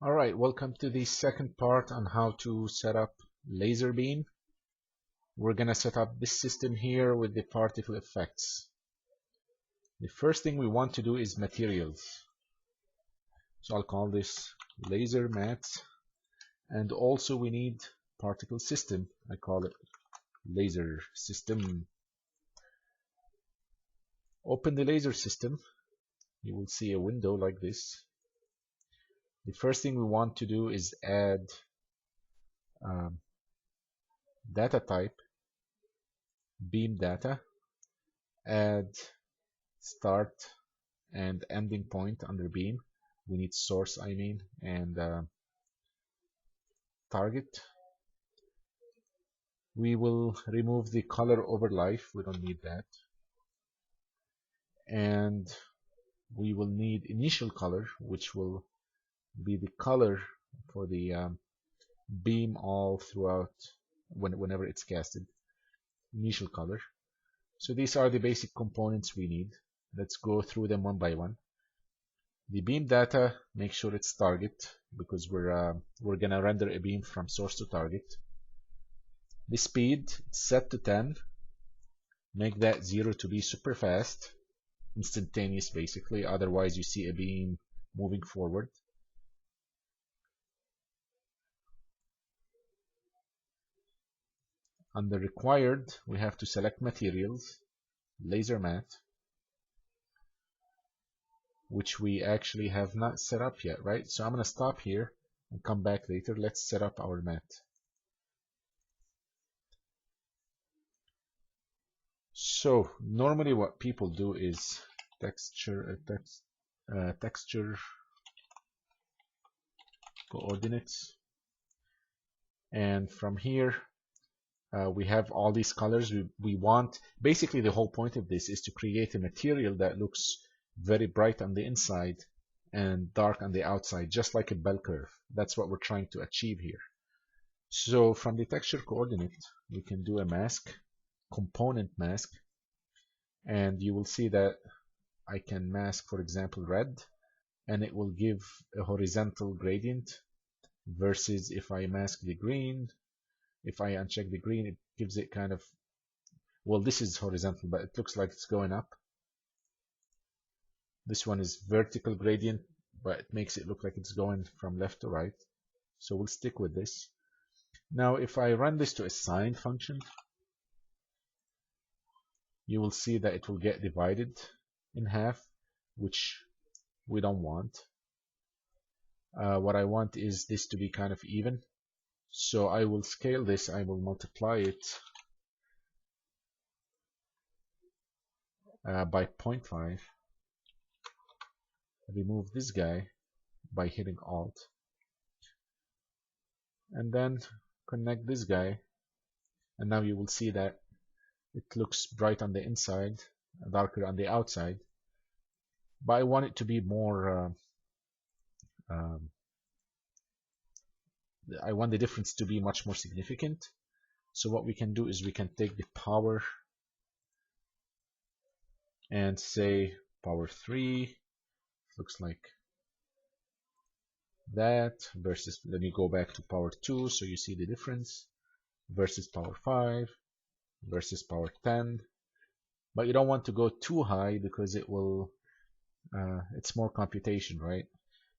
Alright, welcome to the second part on how to set up laser beam. We're gonna set up this system here with the particle effects. The first thing we want to do is materials. So I'll call this laser mats, and also we need particle system. I call it laser system. Open the laser system. You will see a window like this. The first thing we want to do is add data type, beam data, add start and ending point under beam. We need source, and target. We will remove the color overlife. We don't need that. And we will need initial color, which will be the color for the beam all throughout whenever it's casted. Initial color. So these are the basic components we need. Let's go through them one by one. The beam data, make sure it's target, because we're gonna render a beam from source to target. The speed set to 10. Make that 0 to be super fast, instantaneous basically, otherwise you see a beam moving forward. Under required, we have to select materials, laser mat, which we actually have not set up yet, right? So I'm going to stop here and come back later. Let's set up our mat. So normally what people do is texture coordinates, and from here we have all these colors. We want, basically the whole point of this is to create a material that looks very bright on the inside and dark on the outside, just like a bell curve. That's what we're trying to achieve here. So from the texture coordinate, we can do a mask, component mask, and you will see that I can mask, for example, red, and it will give a horizontal gradient, versus if I mask the green, if I uncheck the green, it gives it kind of, well, this is horizontal, but it looks like it's going up. This one is vertical gradient, but it makes it look like it's going from left to right. So we'll stick with this. Now, if I run this to a sine function, you will see that it will get divided in half, which we don't want. What I want is this to be kind of even. So I will scale this, I will multiply it by 0.5. Remove this guy by hitting Alt, and then connect this guy, and now you will see that it looks bright on the inside, darker on the outside, but I want it to be more I want the difference to be much more significant. So what we can do is we can take the power and say power 3 looks like that, versus, let me go back to power 2 so you see the difference, versus power 5 versus power 10. But you don't want to go too high because it will it's more computation, right?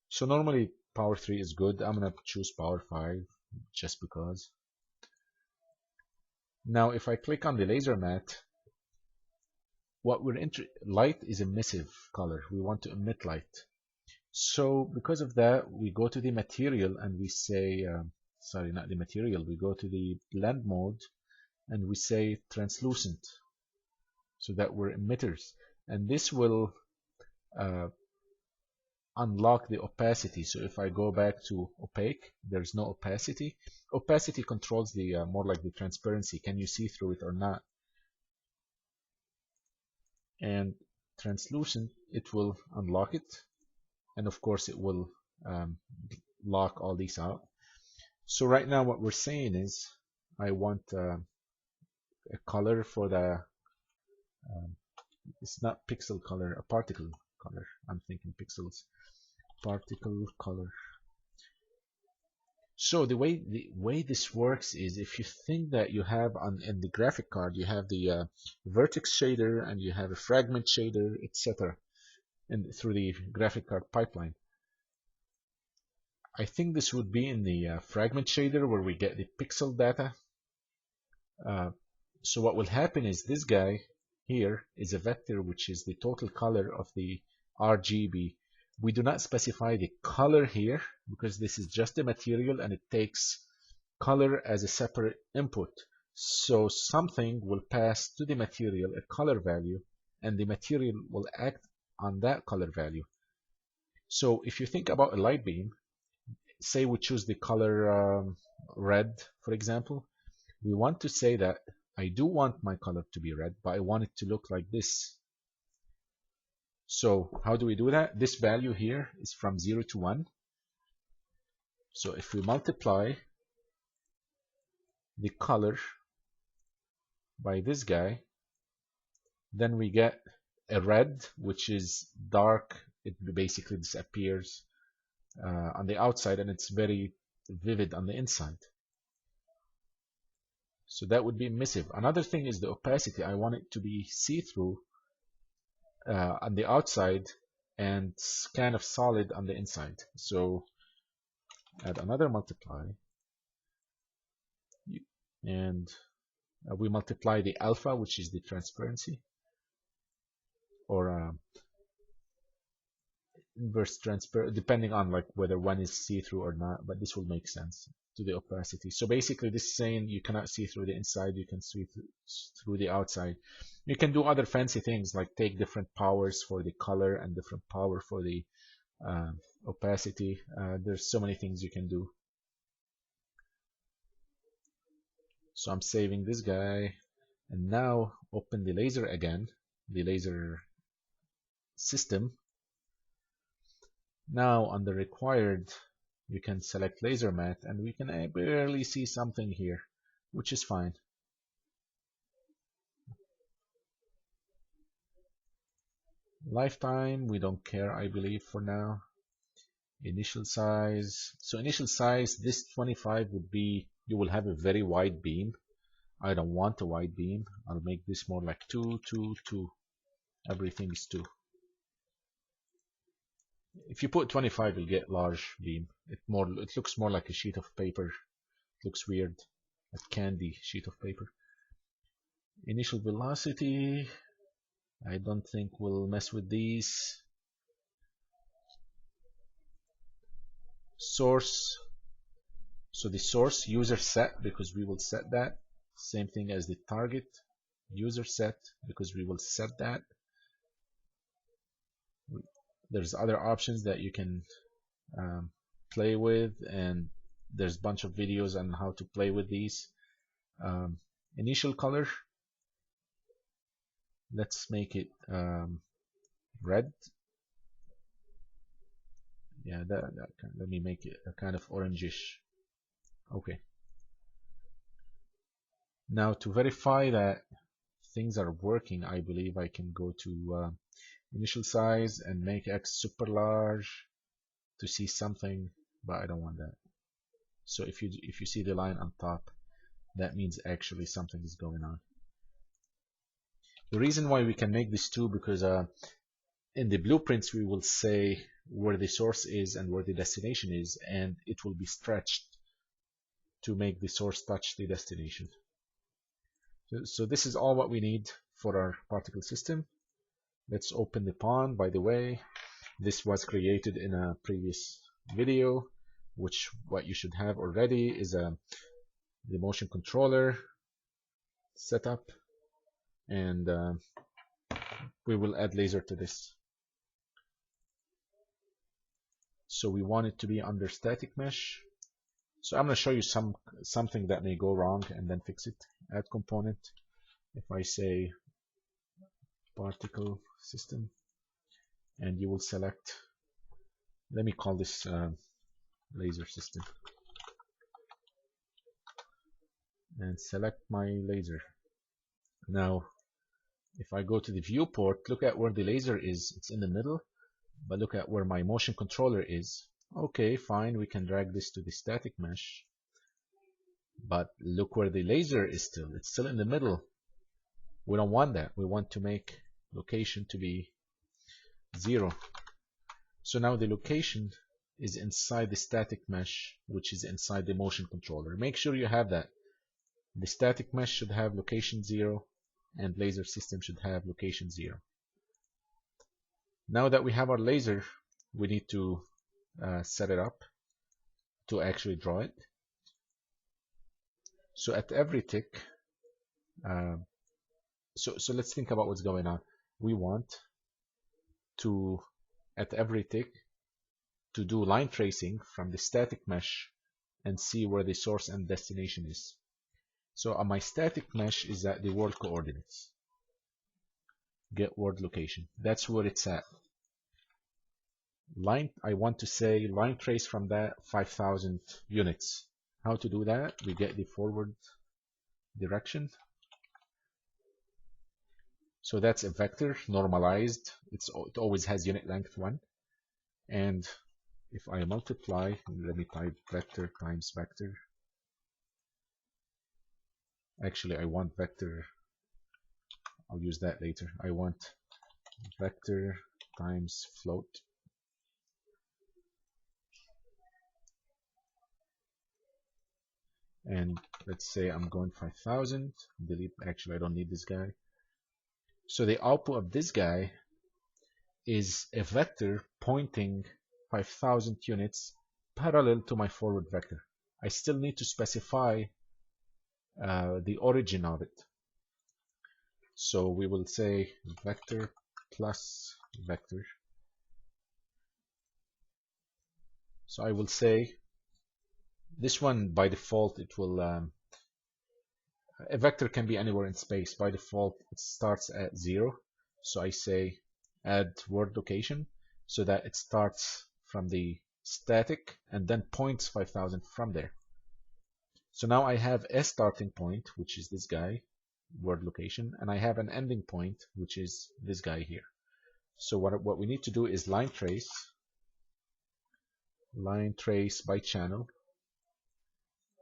So normally power 3 is good. I'm gonna choose power 5 just because. Now if I click on the laser mat, what we're light is emissive color. We want to emit light. So because of that, we go to the material and we say, sorry, not the material, we go to the blend mode and we say translucent, so that we're emitters. And this will unlock the opacity. So if I go back to opaque, there's no opacity. Opacity controls the more like the transparency. Can you see through it or not? And translucent, it will unlock it, and of course it will lock all these out. So right now what we're saying is I want a color for the it's not pixel color, a particle color. I'm thinking pixels, particle color. So the way this works is, if you think that you have on in the graphic card, you have the vertex shader and you have a fragment shader, etc., and through the graphic card pipeline. I think this would be in the fragment shader where we get the pixel data. Uh, so what will happen is this guy here is a vector, which is the total color of the RGB. We do not specify the color here because this is just a material and it takes color as a separate input. So something will pass to the material a color value, and the material will act on that color value. So if you think about a light beam, say we choose the color red, for example, we want to say that I do want my color to be red, but I want it to look like this. So how do we do that? This value here is from 0 to 1. So if we multiply the color by this guy, then we get a red, which is dark. It basically disappears on the outside, and it's very vivid on the inside. So that would be emissive. Another thing is the opacity. I want it to be see-through on the outside and kind of solid on the inside. So add another multiply, and we multiply the alpha, which is the transparency, or inverse transparent, depending on like whether one is see-through or not, but this will make sense to the opacity. So basically this is saying you cannot see through the inside, you can see through the outside. You can do other fancy things like take different powers for the color and different power for the opacity. There's so many things you can do. So I'm saving this guy, and now open the laser again, the laser system. Now on the required, you can select laser matte, and we can barely see something here, which is fine. Lifetime, we don't care, I believe, for now. Initial size, so initial size, this 25 would be, you will have a very wide beam. I don't want a wide beam. I'll make this more like 2, 2, 2. Everything is 2. If you put 25, you'll get large beam. It looks more like a sheet of paper. It looks weird, a candy sheet of paper. Initial velocity, I don't think we'll mess with these. Source, so the source user set, because we will set that. Same thing as the target user set, because we will set that. There's other options that you can play with, and there's a bunch of videos on how to play with these. Initial color, let's make it red. Yeah, let me make it a kind of orangish. Okay. Now to verify that things are working, I believe I can go to initial size and make X super large to see something, but I don't want that. So if you see the line on top, that means actually something is going on. The reason why we can make this too, because in the blueprints we will say where the source is and where the destination is, and it will be stretched to make the source touch the destination. So this is all what we need for our particle system. Let's open the pond. By the way, this was created in a previous video, which what you should have already is the motion controller setup, and we will add laser to this. So we want it to be under static mesh. So I'm going to show you something that may go wrong and then fix it. Add component. If I say particle system, and you will select, let me call this laser system, and select my laser. Now if I go to the viewport, look at where the laser is. It's in the middle, but look at where my motion controller is. Okay, fine, we can drag this to the static mesh, but look where the laser is still. It's still in the middle. We don't want that. We want to make location to be 0. So now the location is inside the static mesh, which is inside the motion controller. Make sure you have that. The static mesh should have location 0, and laser system should have location 0. Now that we have our laser, we need to set it up to actually draw it. So at every tick, so let's think about what's going on. We want to, at every tick, to do line tracing from the static mesh and see where the source and destination is. So on my static mesh is at the world coordinates. Get world location. That's where it's at. Line, I want to say line trace from that 5,000 units. How to do that? We get the forward direction. So that's a vector normalized. It always has unit length 1. And if I multiply, let me type vector times vector. Actually, I want vector. I'll use that later. I want vector times float. And let's say I'm going 5,000. Delete. Actually, I don't need this guy. So the output of this guy is a vector pointing 5,000 units parallel to my forward vector. I still need to specify the origin of it. So we will say vector plus vector. So I will say this one by default it will a vector can be anywhere in space. By default it starts at 0. So I say add world location so that it starts from the static and then points 5,000 from there. So now I have a starting point, which is this guy, world location, and I have an ending point, which is this guy here. So what we need to do is line trace by channel.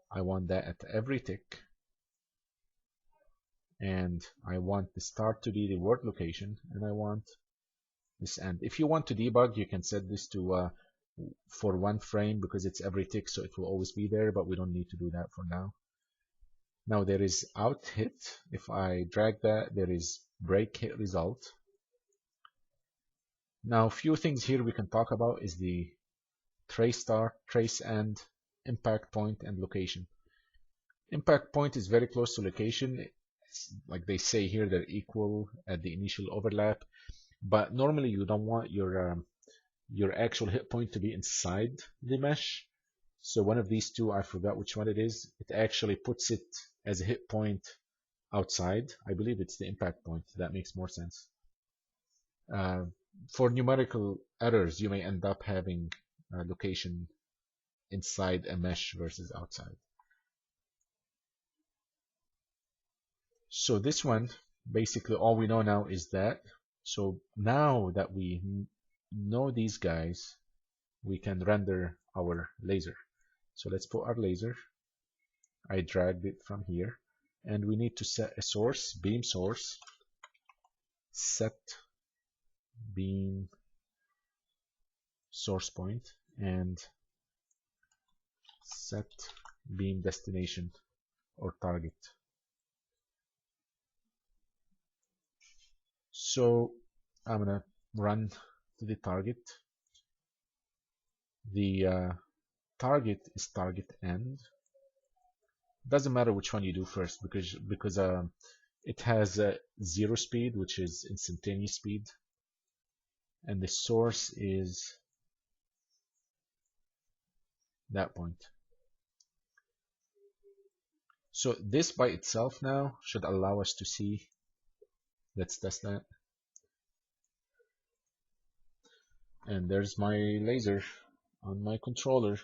I want that at every tick, and I want the start to be the world location, and I want this end. If you want to debug, you can set this to for 1 frame because it's every tick, so it will always be there, but we don't need to do that for now. Now there is out hit. If I drag that, there is break hit result. Now a few things here we can talk about is the trace start, trace end, impact point, and location. Impact point is very close to location. It's like they say here, they're equal at the initial overlap, but normally you don't want your actual hit point to be inside the mesh. So one of these two, I forgot which one it is, it actually puts it as a hit point outside. I believe it's the impact point. That makes more sense. For numerical errors, you may end up having location inside a mesh versus outside. So this one, basically all we know now is that. So now that we know these guys, we can render our laser. So let's put our laser. I dragged it from here, and we need to set a source, beam source, set beam source point, and set beam destination or target. So I'm gonna run to the target. The target is target end. Doesn't matter which one you do first because it has 0 speed, which is instantaneous speed, and the source is that point. So this by itself now should allow us to see. Let's test that. And there's my laser on my controller.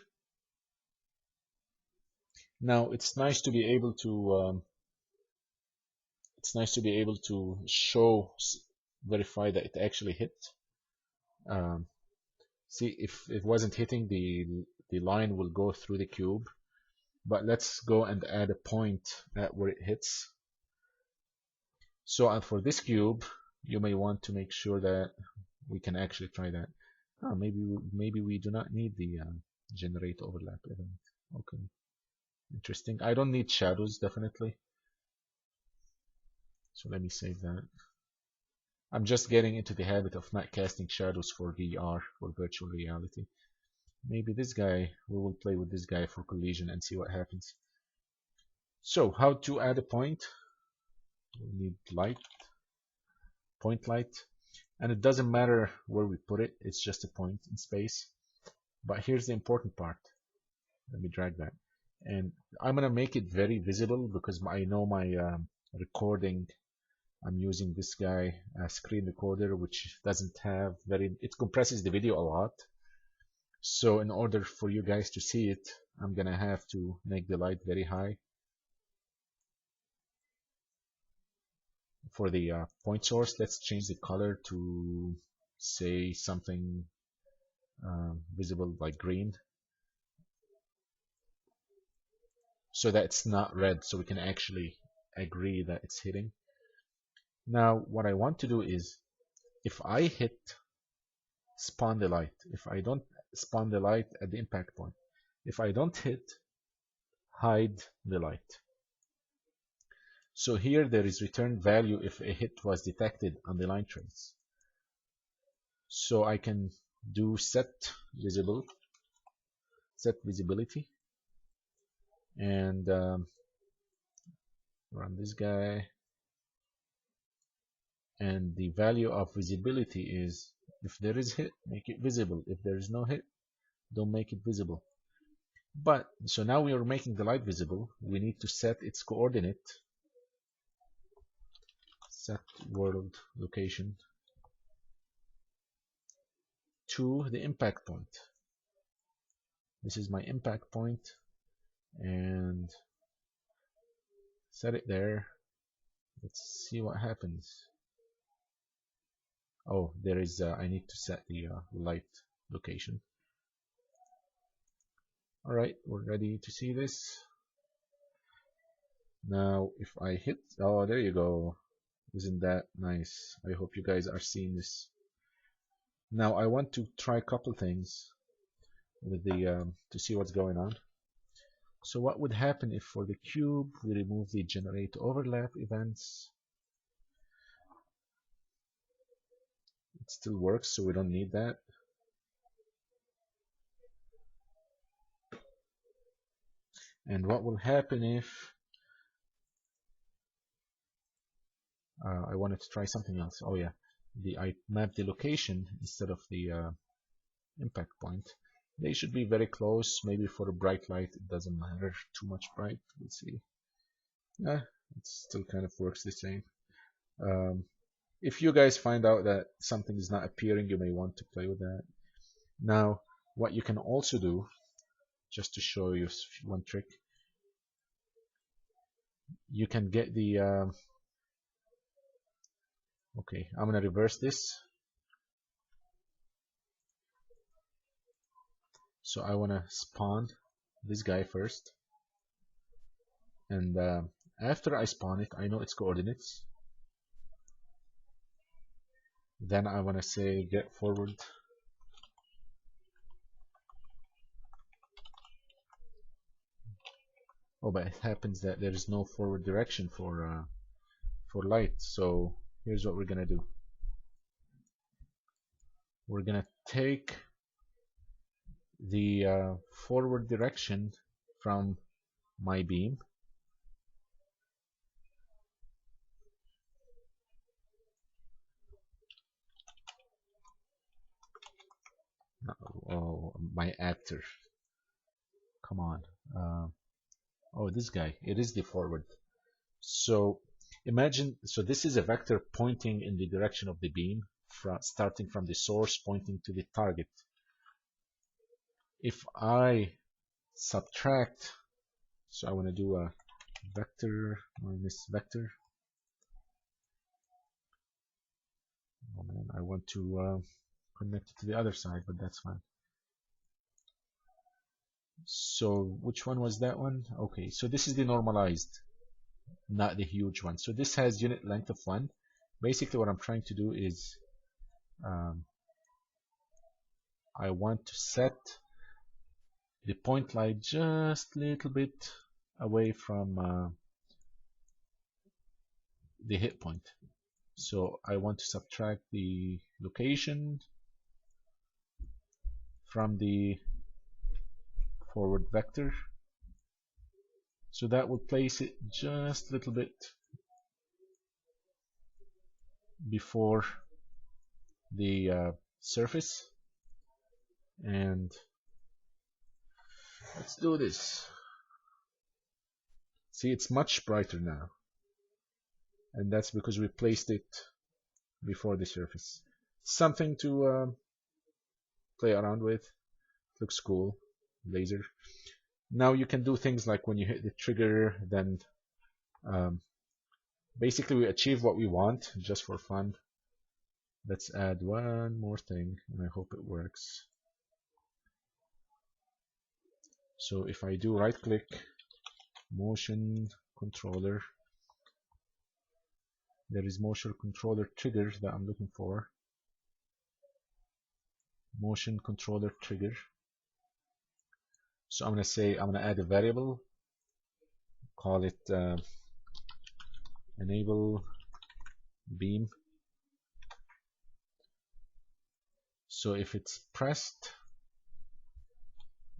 Now it's nice to be able to show, verify that it actually hit. See, if it wasn't hitting, the line will go through the cube. But let's go and add a point at where it hits. So for this cube, you may want to make sure that we can actually try that. Oh, maybe we do not need the generate overlap event. Okay, interesting. I don't need shadows definitely. So let me save that. I'm just getting into the habit of not casting shadows for VR, for virtual reality. Maybe this guy, we will play with this guy for collision and see what happens. So how to add a point? We need light, point light, and it doesn't matter where we put it, it's just a point in space. But here's the important part. Let me drag that. And I'm gonna make it very visible because I know my recording, I'm using this guy, a screen recorder, which doesn't have it compresses the video a lot. So in order for you guys to see it, I'm gonna have to make the light very high. For the point source, let's change the color to say something visible like green, so that it's not red, so we can actually agree that it's hitting. Now what I want to do is, if I hit spawn the light, if I don't spawn the light at the impact point, if I don't hit, hide the light. So here there is returned value if a hit was detected on the line trace. So I can do set visibility, and run this guy, and the value of visibility is, if there is hit, make it visible. If there is no hit, don't make it visible. But so now we are making the light visible. We need to set its coordinate, set world location to the impact point. This is my impact point, and set it there. Let's see what happens. Oh, there is I need to set the light location. Alright, we're ready to see this. Now if I hit, oh, there you go. Isn't that nice? I hope you guys are seeing this. Now I want to try a couple things with the to see what's going on. So what would happen if for the cube we remove the generate overlap events? It still works, so we don't need that. And what will happen if I wanted to try something else? Oh yeah, I map the location instead of the impact point. They should be very close. Maybe for a bright light it doesn't matter too much bright. Let's see. Yeah, it still kind of works the same. If you guys find out that something is not appearing, you may want to play with that. Now what you can also do, just to show you one trick, you can get the okay, I'm gonna reverse this. So I want to spawn this guy first, and after I spawn it, I know its coordinates. Then I want to say get forward. Oh, but it happens that there is no forward direction for light. So here's what we're gonna do. We're gonna take the forward direction from my beam, oh, my actor, come on, oh, this guy, it is the forward. So imagine, so this is a vector pointing in the direction of the beam, starting from the source pointing to the target. If I subtract, so I want to do a vector minus vector. Oh man, I want to connected to the other side, but that's fine. So which one was that one? Okay, so this is the normalized, not the huge one. So this has unit length of 1. Basically what I'm trying to do is um, I want to set the point light just a little bit away from the hit point. So I want to subtract the location from the forward vector. So that will place it just a little bit before the surface. And let's do this. See, it's much brighter now. And that's because we placed it before the surface. Something to play around with. Looks cool. Laser. Now you can do things like when you hit the trigger, then basically we achieve what we want just for fun. Let's add one more thing, and I hope it works. So if I do right click, motion controller, there is motion controller trigger that I'm looking for. Motion controller trigger. So I'm going to say, I'm going to add a variable, call it enable beam. So if it's pressed,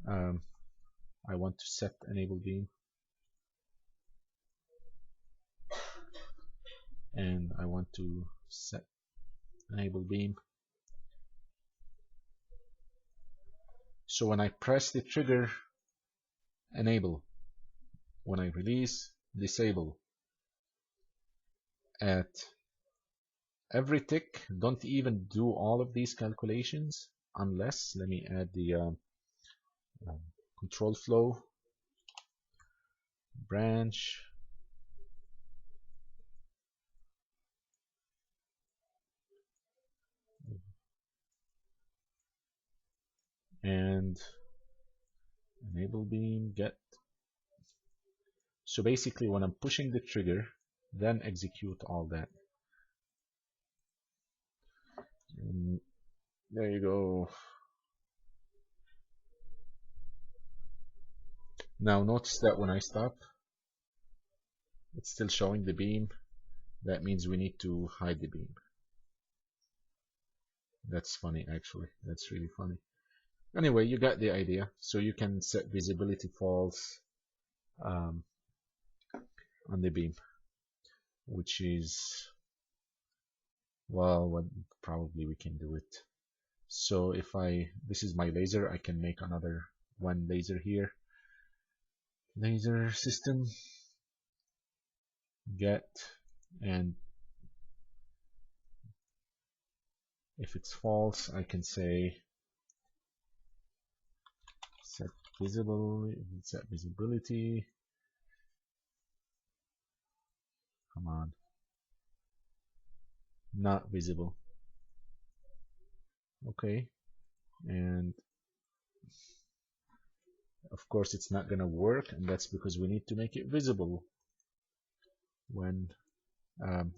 I want to set enable beam, and I want to set enable beam. So when I press the trigger, enable. When I release, disable. At every tick, don't even do all of these calculations unless, let me add the control flow branch, and enable beam get. So basically when I'm pushing the trigger, then execute all that. And there you go. Now notice that when I stop, it's still showing the beam. That means we need to hide the beam. That's funny, actually. That's really funny. Anyway, you got the idea. So you can set visibility false on the beam, which is, well, what probably we can do it. So if this is my laser, I can make another one laser here. Laser system get, and if it's false, I can say set visibility. Come on, not visible. Okay, and of course it's not gonna work, and that's because we need to make it visible. When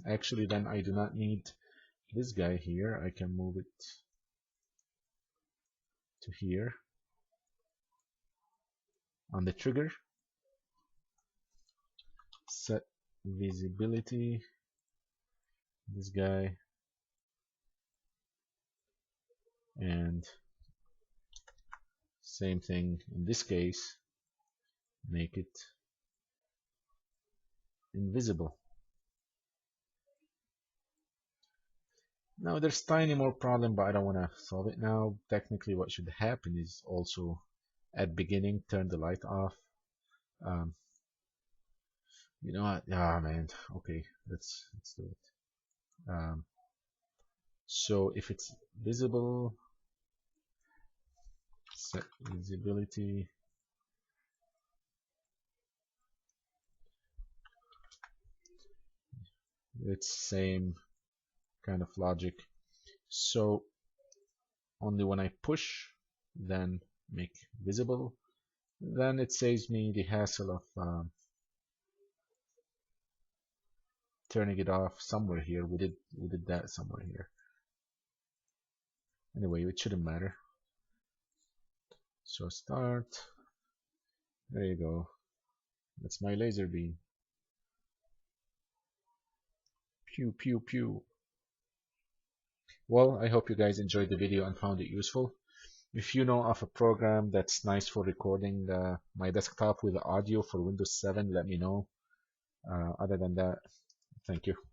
actually, then I do not need this guy here. I can move it to here on the trigger. Set visibility, this guy, and same thing in this case, make it invisible. Now there's tiny more problem, but I don't want to solve it now. Technically what should happen is also at beginning turn the light off. You know what? Ah, man. Okay, let's do it. So if it's visible, set visibility. It's same kind of logic. So only when I push, then make visible, then it saves me the hassle of turning it off somewhere here. We did that somewhere here. Anyway, it shouldn't matter. So start. There you go. That's my laser beam. Pew pew pew. Well, I hope you guys enjoyed the video and found it useful. If you know of a program that's nice for recording my desktop with audio for Windows 7, let me know. Other than that, thank you.